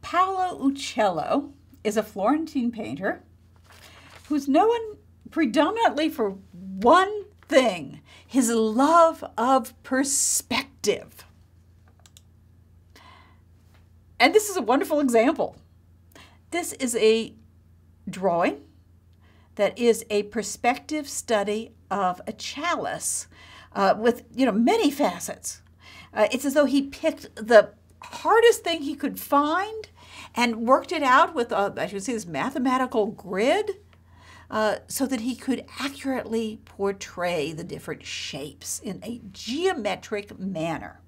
Paulo Uccello is a Florentine painter who's known predominantly for one thing, his love of perspective. And this is a wonderful example. This is a drawing that is a perspective study of a chalice with many facets. It's as though he picked the hardest thing he could find and worked it out with, I should say, this mathematical grid so that he could accurately portray the different shapes in a geometric manner.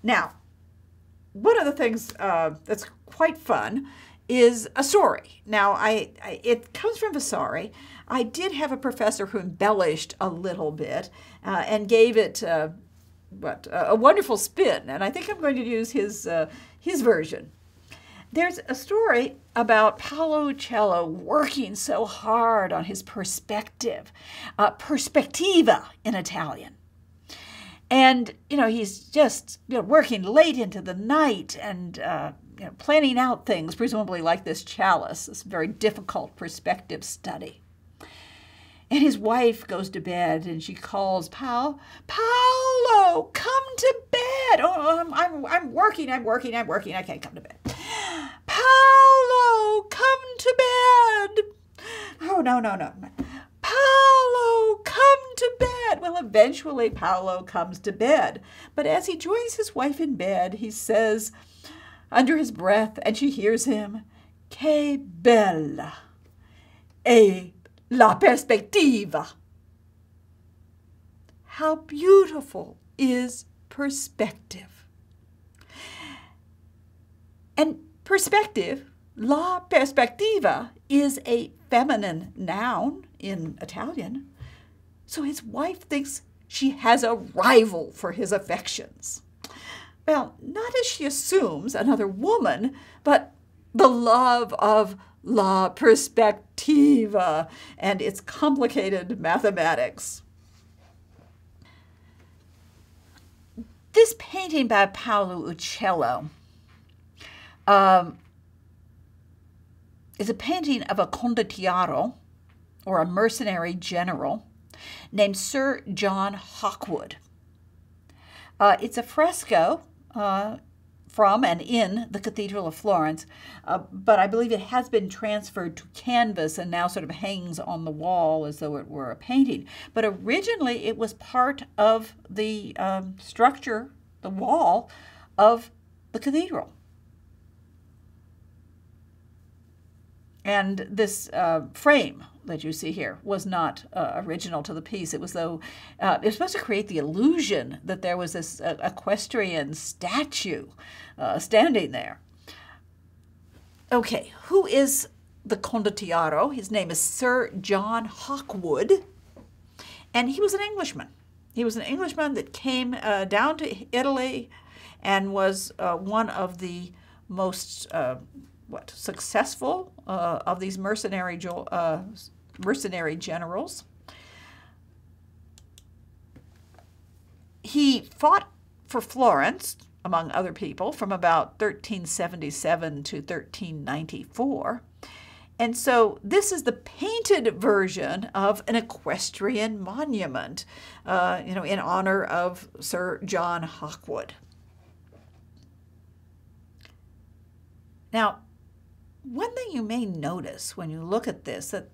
Now, one of the things that's quite fun is a story. Now, it comes from Vasari. I did have a professor who embellished a little bit and gave it a wonderful spin, and I think I'm going to use his version. There's a story about Paulo Uccello working so hard on his perspective, perspectiva in Italian. And, he's just working late into the night and planning out things, presumably like this chalice, this very difficult perspective study. And his wife goes to bed and she calls Paulo, come to bed. Oh, I'm working. I can't come to bed. Paulo, come to bed. Oh, no. Paulo, come to bed. Well, eventually Paulo comes to bed. But as he joins his wife in bed, he says under his breath, and she hears him, "Che bella è la perspectiva." How beautiful is perspective. And perspective, la perspectiva, is a feminine noun in Italian. So his wife thinks she has a rival for his affections. Well, not as she assumes another woman, but the love of la perspectiva and its complicated mathematics. This painting by Paulo Uccello is a painting of a condottiero, or a mercenary general, named Sir John Hawkwood. It's a fresco from and in the Cathedral of Florence, but I believe it has been transferred to canvas and now sort of hangs on the wall as though it were a painting. But originally it was part of the structure, the wall of the cathedral. And this frame that you see here was not original to the piece. It was though it was supposed to create the illusion that there was this equestrian statue standing there. Okay, who is the condottiero? His name is Sir John Hawkwood, and he was an Englishman. He was an Englishman that came down to Italy and was one of the most successful of these mercenary generals. He fought for Florence, among other people, from about 1377 to 1394. And so this is the painted version of an equestrian monument, in honor of Sir John Hawkwood. Now, one thing you may notice when you look at this, that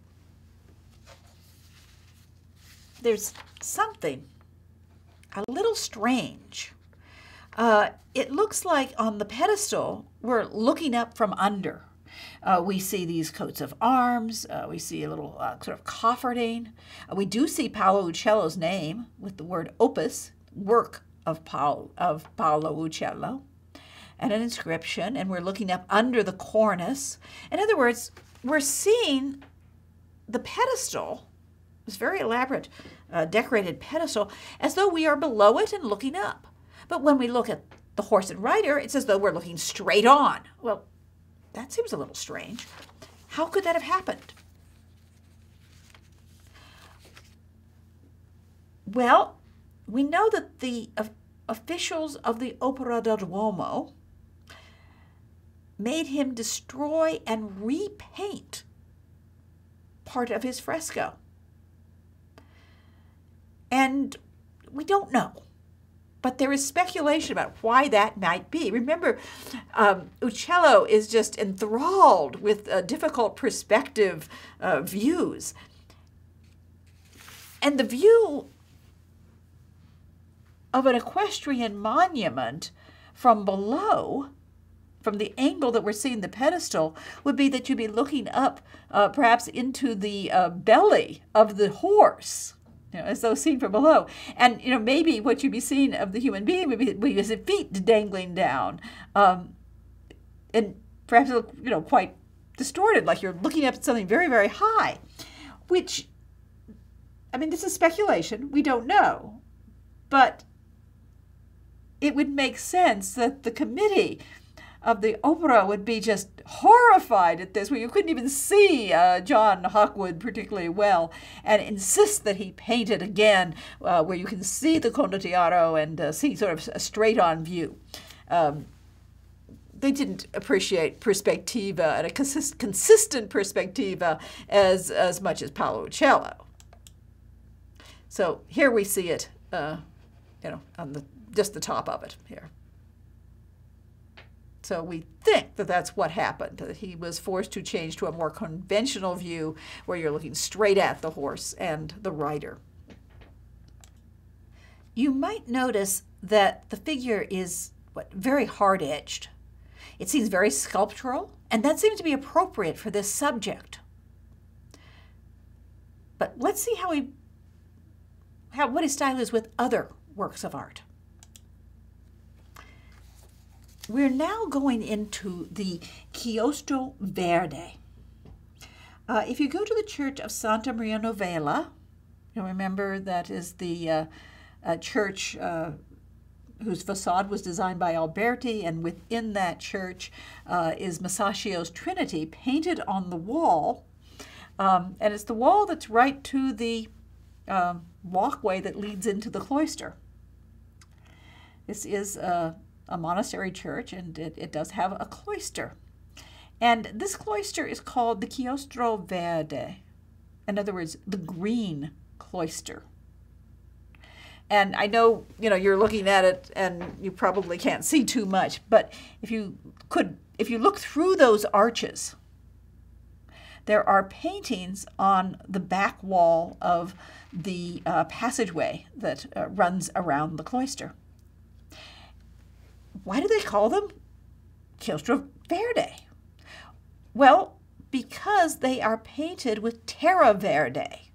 there's something a little strange. It looks like on the pedestal, we're looking up from under. We see these coats of arms. We see a little sort of cofferding. We do see Paulo Uccello's name with the word opus, work of Paulo Uccello, and an inscription, and we're looking up under the cornice. In other words, we're seeing the pedestal, this very elaborate decorated pedestal, as though we are below it and looking up. But when we look at the horse and rider, it's as though we're looking straight on. Well, that seems a little strange. How could that have happened? Well, we know that the officials of the Opera del Duomo made him destroy and repaint part of his fresco. And we don't know, but there is speculation about why that might be. Remember, Uccello is just enthralled with difficult perspective views. And the view of an equestrian monument from below, from the angle that we're seeing the pedestal, would be that you'd be looking up perhaps into the belly of the horse, as though seen from below. And, maybe what you'd be seeing of the human being would be his feet dangling down. And perhaps, quite distorted, like you're looking up at something very, very high, which, this is speculation. We don't know. But it would make sense that the committee of the opera would be just horrified at this, where you couldn't even see John Hawkwood particularly well, and insist that he paint it again, where you can see the condottiero and see sort of a straight-on view. They didn't appreciate perspectiva and a consistent perspectiva as much as Paulo Uccello. So here we see it, on just the top of it here. So we think that that's what happened, that he was forced to change to a more conventional view where you're looking straight at the horse and the rider. You might notice that the figure is very hard-edged. It seems very sculptural, and that seems to be appropriate for this subject. But let's see what his style is with other works of art. We're now going into the Chiostro Verde. If you go to the church of Santa Maria Novella, you'll remember that is the church whose facade was designed by Alberti, and within that church is Masaccio's Trinity painted on the wall. And it's the wall that's right to the walkway that leads into the cloister. This is a monastery church, and it does have a cloister. And this cloister is called the Chiostro Verde. In other words, the green cloister. And I know, you're looking at it and you probably can't see too much, but if you look through those arches, there are paintings on the back wall of the passageway that runs around the cloister. Why do they call them Chiostro Verde? Well, because they are painted with terra verde.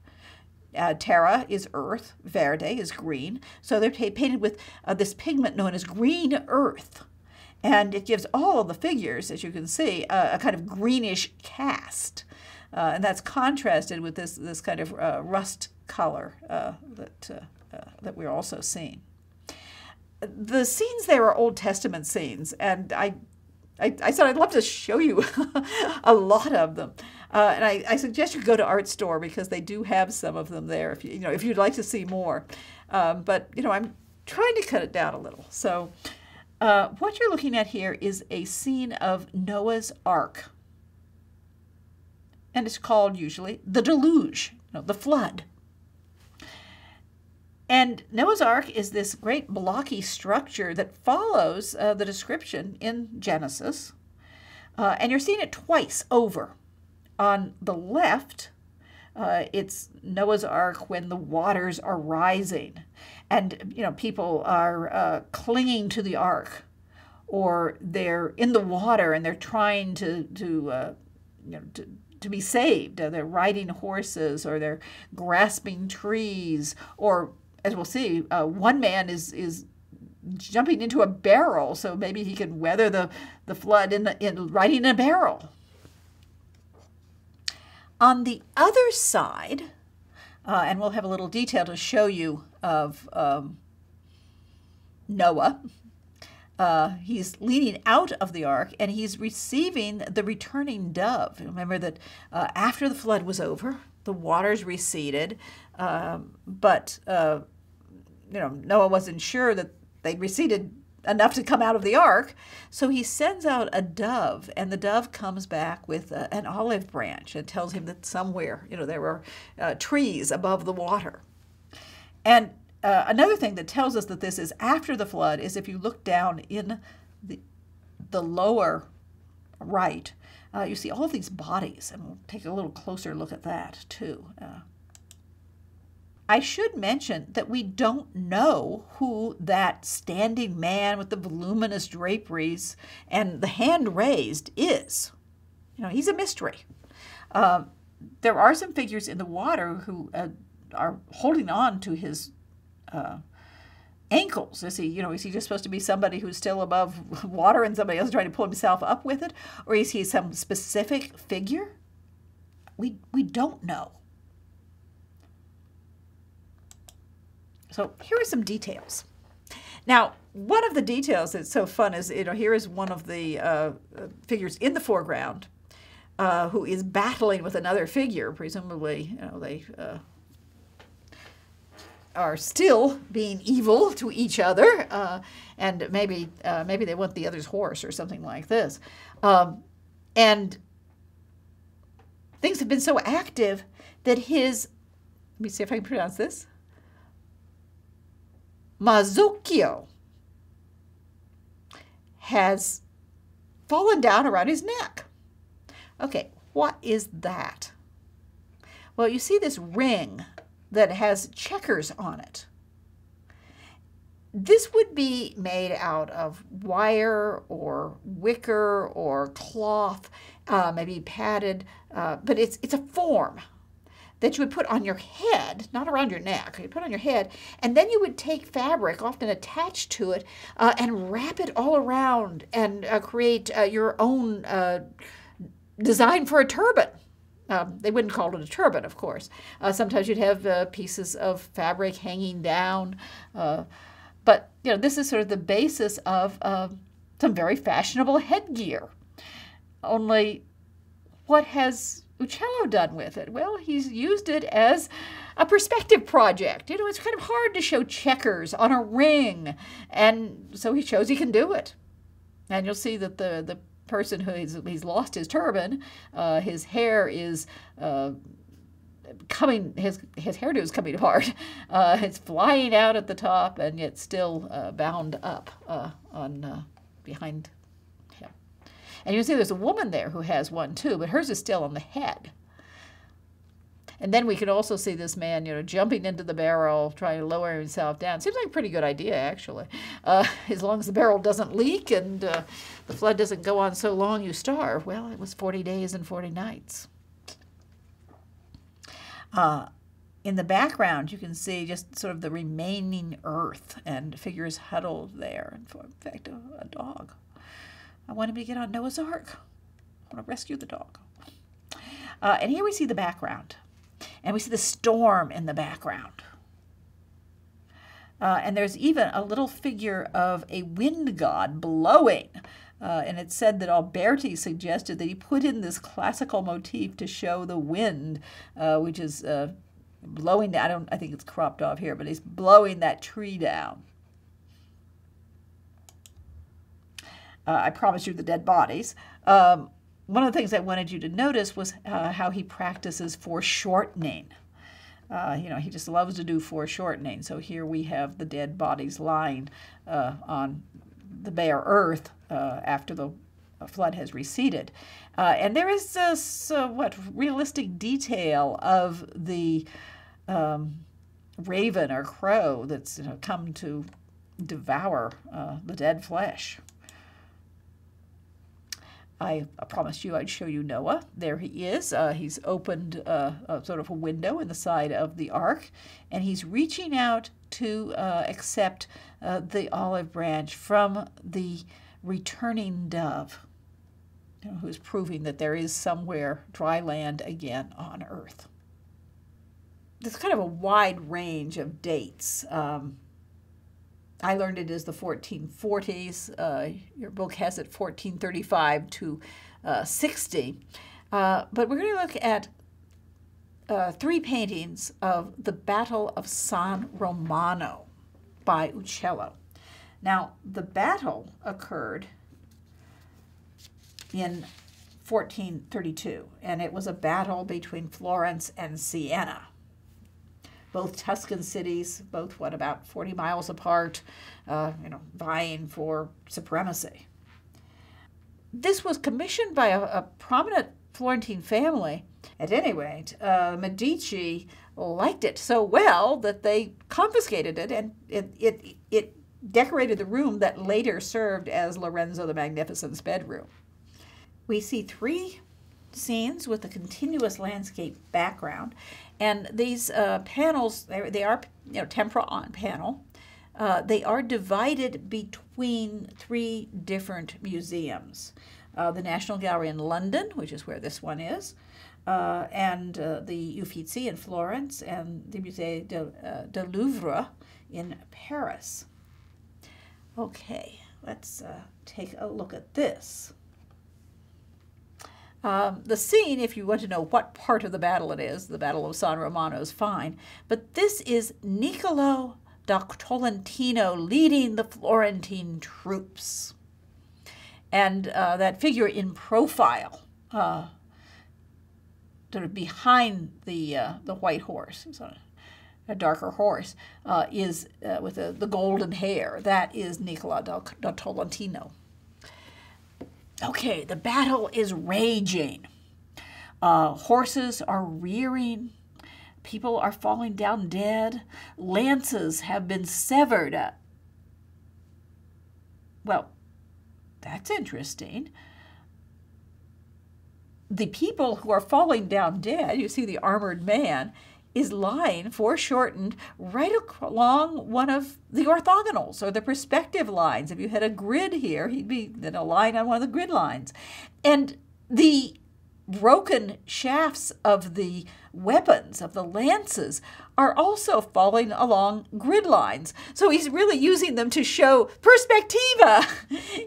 Terra is earth, verde is green, so they're painted with this pigment known as green earth. And it gives all of the figures, as you can see, a kind of greenish cast. And that's contrasted with this kind of rust color that we're also seeing. The scenes there are Old Testament scenes, and I said I'd love to show you a lot of them. And I suggest you go to Art Store because they do have some of them there if you'd like to see more. But I'm trying to cut it down a little. So what you're looking at here is a scene of Noah's Ark. And it's called usually the deluge, the flood. And Noah's Ark is this great blocky structure that follows the description in Genesis. And you're seeing it twice over. On the left, it's Noah's Ark when the waters are rising. And, people are clinging to the ark. Or they're in the water and they're trying to be saved. They're riding horses, or they're grasping trees, or as we'll see, one man is jumping into a barrel, so maybe he can weather the flood in riding in a barrel. On the other side, and we'll have a little detail to show you of Noah. He's leaning out of the ark, and he's receiving the returning dove. Remember that after the flood was over, the waters receded, but Noah wasn't sure that they'd receded enough to come out of the ark. So he sends out a dove, and the dove comes back with an olive branch and tells him that somewhere, there are trees above the water. And another thing that tells us that this is after the flood is if you look down in the lower right, you see all these bodies, and we'll take a little closer look at that too. I should mention that we don't know who that standing man with the voluminous draperies and the hand raised is. He's a mystery. There are some figures in the water who are holding on to his ankles. Is he just supposed to be somebody who's still above water and somebody else trying to pull himself up with it? Or is he some specific figure? We don't know. So here are some details. Now, one of the details that's so fun is, here is one of the figures in the foreground who is battling with another figure. Presumably, they are still being evil to each other, and maybe they want the other's horse or something like this. And things have been so active that his, let me see if I can pronounce this, Mazzucchio has fallen down around his neck. Okay, what is that? Well, you see this ring that has checkers on it. This would be made out of wire or wicker or cloth, maybe padded, but it's a form that you would put on your head, not around your neck. You put on your head, and then you would take fabric, often attached to it, and wrap it all around and create your own design for a turban. They wouldn't call it a turban, of course. Sometimes you'd have pieces of fabric hanging down. But this is sort of the basis of some very fashionable headgear. Only what has Uccello done with it? Well, he's used it as a perspective project. It's kind of hard to show checkers on a ring, and so he shows he can do it. And you'll see that the person who he's lost his turban, his hair is coming, his hairdo is coming apart. It's flying out at the top, and yet still bound up on behind him. And you can see there's a woman there who has one too, but hers is still on the head. And then we can also see this man, jumping into the barrel, trying to lower himself down. Seems like a pretty good idea, actually. As long as the barrel doesn't leak and the flood doesn't go on so long you starve. Well, it was 40 days and 40 nights. In the background, you can see just sort of the remaining earth and figures huddled there. And in fact, a dog. I want him to get on Noah's Ark. I want to rescue the dog. And here we see the background. And we see the storm in the background. And there's even a little figure of a wind god blowing. And it's said that Alberti suggested that he put in this classical motif to show the wind, which is blowing, I think it's cropped off here, but he's blowing that tree down. I promised you the dead bodies. One of the things I wanted you to notice was how he practices foreshortening. He just loves to do foreshortening. So here we have the dead bodies lying on the bare earth after the flood has receded. And there is this, realistic detail of the raven or crow that's come to devour the dead flesh. I promised you I'd show you Noah. There he is. He's opened sort of a window in the side of the ark, and he's reaching out to accept the olive branch from the returning dove, who's proving that there is somewhere dry land again on earth. There's kind of a wide range of dates. I learned it is the 1440s. Your book has it 1435 to 60. But we're going to look at 3 paintings of the Battle of San Romano by Uccello. Now, the battle occurred in 1432, and it was a battle between Florence and Siena. Both Tuscan cities, both, about 40 miles apart, vying for supremacy. This was commissioned by a prominent Florentine family. At any rate, Medici liked it so well that they confiscated it, and it decorated the room that later served as Lorenzo the Magnificent's bedroom. We see 3 scenes with a continuous landscape background, and these panels, they are tempera on panel. They are divided between 3 different museums. The National Gallery in London, which is where this one is, and the Uffizi in Florence, and the Musée de Louvre in Paris. Okay, let's take a look at this. The scene, if you want to know what part of the battle it is, the Battle of San Romano, is fine, but this is Niccolo da Tolentino leading the Florentine troops. And that figure in profile, sort of behind the white horse, a darker horse, is with the golden hair. That is Niccolo da Tolentino. Okay, the battle is raging. Horses are rearing. People are falling down dead. Lances have been severed. Well, that's interesting. The people who are falling down dead, you see the armored man, is lying foreshortened right along one of the orthogonals or the perspective lines. If you had a grid here, he'd be in a line on one of the grid lines. And the broken shafts of the weapons, of the lances, are also falling along grid lines. So he's really using them to show perspectiva,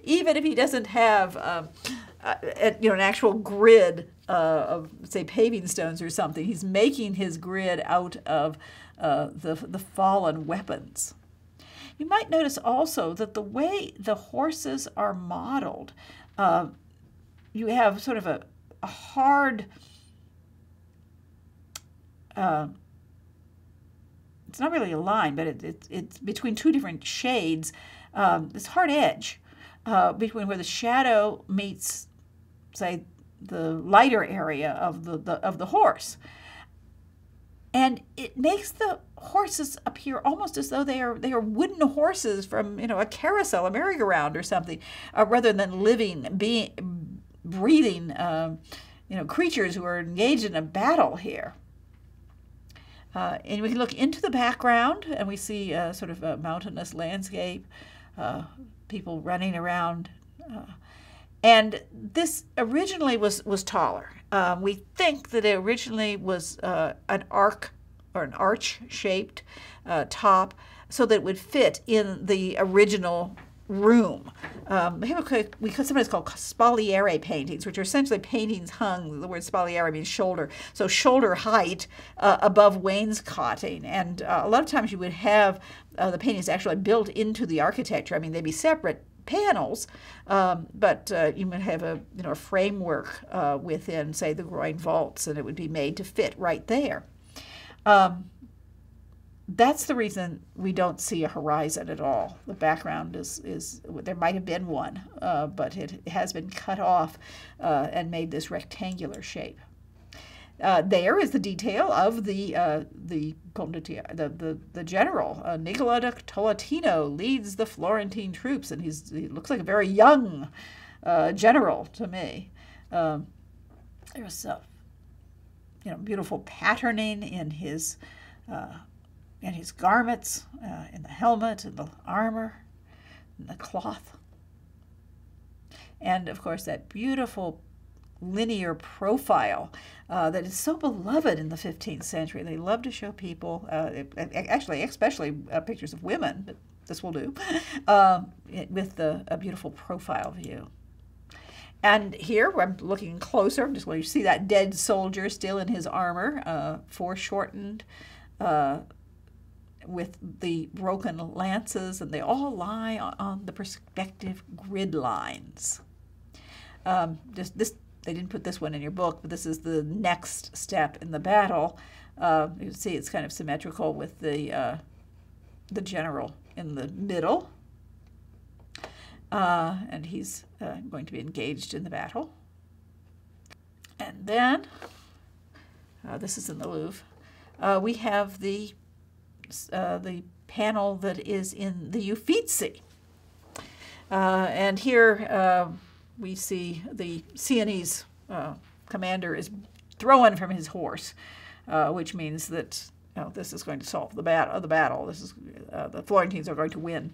even if he doesn't have an actual grid of, say, paving stones or something. He's making his grid out of the fallen weapons. You might notice also that the way the horses are modeled, you have sort of a hard, it's not really a line, but it's between 2 different shades, this hard edge between where the shadow meets, say, the lighter area of the horse. And it makes the horses appear almost as though they are wooden horses from a carousel, a merry-go-round or something, rather than living, breathing creatures who are engaged in a battle here. And we can look into the background, and we see sort of a mountainous landscape, people running around. And this originally was taller. We think that it originally was an arc or an arch-shaped top, so that it would fit in the original room. We sometimes call spaliere paintings, which are essentially paintings hung. The word spaliere means shoulder, so shoulder height above wainscoting. And a lot of times you would have the paintings actually built into the architecture. I mean, they'd be separate panels, but you might have a framework within, say, the groin vaults, and it would be made to fit right there. That's the reason we don't see a horizon at all. The background is there might have been one, but it has been cut off and made this rectangular shape. There is the detail of the general. Niccolo da Tolentino leads the Florentine troops, and he looks like a very young general to me. There's beautiful patterning in his garments, in the helmet, in the armor, in the cloth, and of course that beautiful linear profile that is so beloved in the 15th century. They love to show people, actually, especially pictures of women, but this will do, with a beautiful profile view. And here, I'm looking closer, just want you to see that dead soldier still in his armor, foreshortened, with the broken lances, and they all lie on the perspective grid lines. They didn't put this one in your book, but this is the next step in the battle. You can see it's kind of symmetrical with the general in the middle, and he's going to be engaged in the battle. And then, this is in the Louvre, we have the panel that is in the Uffizi. And here we see the Sienese commander is thrown from his horse, which means that this is going to solve the battle. This is the Florentines are going to win.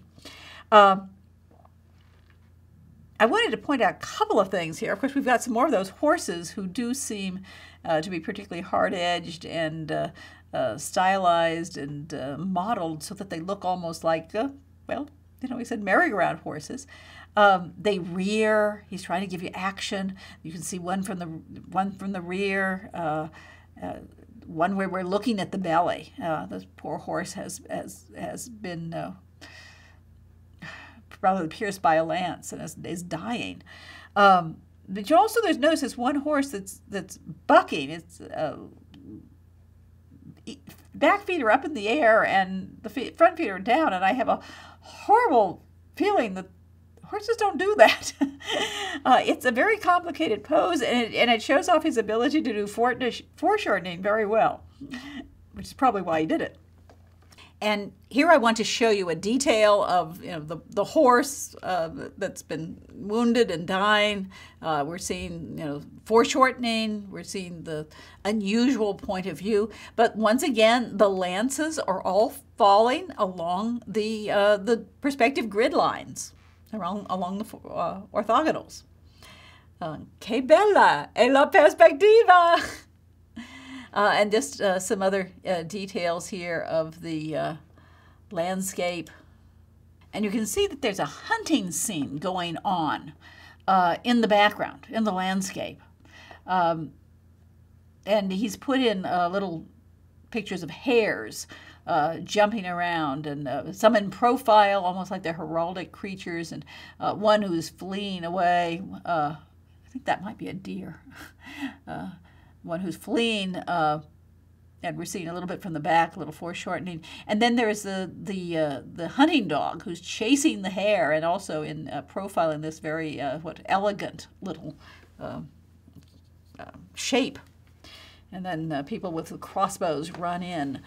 I wanted to point out a couple of things here. Of course, we've got some more of those horses who do seem to be particularly hard-edged and stylized and modeled so that they look almost like, well, you know, he said merry-go-round horses. They rear. He's trying to give you action. You can see one from the rear, one where we're looking at the belly. This poor horse has been probably pierced by a lance and is dying. But you also notice this one horse that's bucking. Its back feet are up in the air and the front feet are down. And I have a horrible feeling that horses don't do that. It's a very complicated pose, and it shows off his ability to do foreshortening very well, which is probably why he did it. And here I want to show you a detail of the horse that's been wounded and dying. We're seeing foreshortening. We're seeing the unusual point of view. But once again, the lances are all falling along the perspective grid lines, along the orthogonals. Que bella è la perspectiva! And just some other details here of the landscape. And you can see that there's a hunting scene going on in the background, in the landscape. And he's put in little pictures of hares jumping around, and some in profile, almost like they're heraldic creatures, and one who's fleeing away. I think that might be a deer. One who's fleeing, and we're seeing a little bit from the back, a little foreshortening. And then there's the hunting dog who's chasing the hare, and also in profile in this very elegant little shape. And then people with the crossbows run in.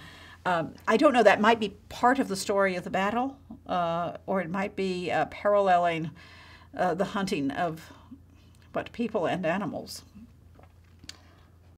I don't know, that might be part of the story of the battle, or it might be paralleling the hunting of people and animals.